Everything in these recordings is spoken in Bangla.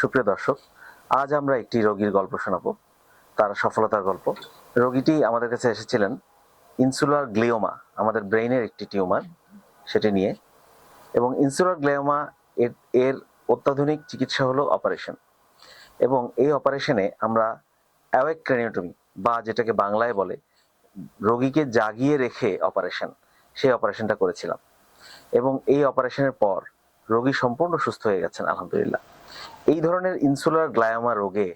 সুপ্রিয় দর্শক, আজ আমরা একটি রোগীর গল্প শোনাবো, তার সফলতার গল্প। রোগীটি আমাদের কাছে এসেছিলেন ইনসুলার গ্লিওমা, আমাদের ব্রেইনের একটি টিউমার, সেটি নিয়ে। এবং ইনসুলার গ্লিওমা এর এর অত্যাধুনিক চিকিৎসা হলো অপারেশন। এবং এই অপারেশনে আমরা অ্যাওয়েক ক্রেনিওটমি, বা যেটাকে বাংলায় বলে রোগীকে জাগিয়ে রেখে অপারেশন, সেই অপারেশনটা করেছিলাম। এবং এই অপারেশনের পর রোগী সম্পূর্ণ সুস্থ হয়ে গেছেন, আলহামদুলিল্লাহ। এই ধরনের ইনসুলার গ্লায়োমা রোগে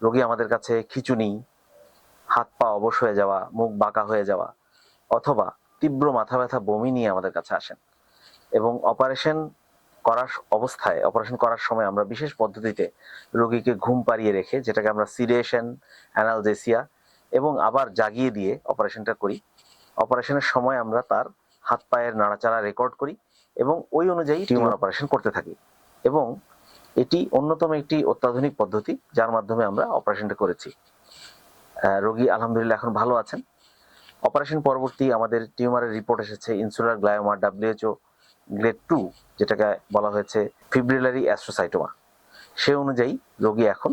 রোগী আমাদের কাছে খিঁচুনি, হাত পা অবশ হয়ে যাওয়া, মুখ বাঁকা হয়ে যাওয়া, অথবা তীব্র মাথা ব্যথা, বমি নিয়ে আমাদের কাছে আসেন। এবং অপারেশন করার সময় আমরা বিশেষ পদ্ধতিতে রোগীকে ঘুম পাড়িয়ে রেখে, যেটাকে আমরা সিডেশন, অ্যানালজেসিয়া এবং আবার জাগিয়ে দিয়ে অপারেশনটা করি। অপারেশনের সময় আমরা তার হাত পায়ের নাড়াচাড়া রেকর্ড করি এবং ওই অনুযায়ী টিউমার অপারেশন করতে থাকি। এবং এটি অন্যতম একটি অত্যাধুনিক পদ্ধতি যার মাধ্যমে আমরা অপারেশনটা করেছি। রোগী আলহামদুলিল্লাহ এখন ভালো আছেন। অপারেশন পরবর্তী আমাদের টিউমারের রিপোর্ট এসেছে ইনসুলার গ্লায়োমা WHO গ্রেড 2, যেটাকে বলা হয়েছে ফিব্রিলারি অ্যাস্ট্রোসাইটোমা। সে অনুযায়ী রোগী এখন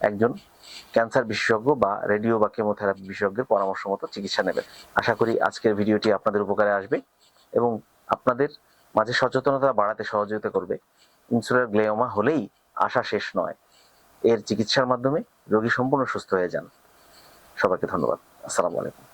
একজন ক্যান্সার বিশেষজ্ঞ বা রেডিও বা কেমোথেরাপি বিশেষজ্ঞের পরামর্শ মতো চিকিৎসা নেবেন। আশা করি আজকের ভিডিওটি আপনাদের উপকারে আসবে এবং আপনাদের মাঝে সচেতনতা বাড়াতে সহযোগিতা করবে। ইনসুলার গ্লিওমা হলেই আশা শেষ নয়, এর চিকিৎসার মাধ্যমে রোগী সম্পূর্ণ সুস্থ হয়ে যান। সবাইকে ধন্যবাদ। আসসালামু আলাইকুম।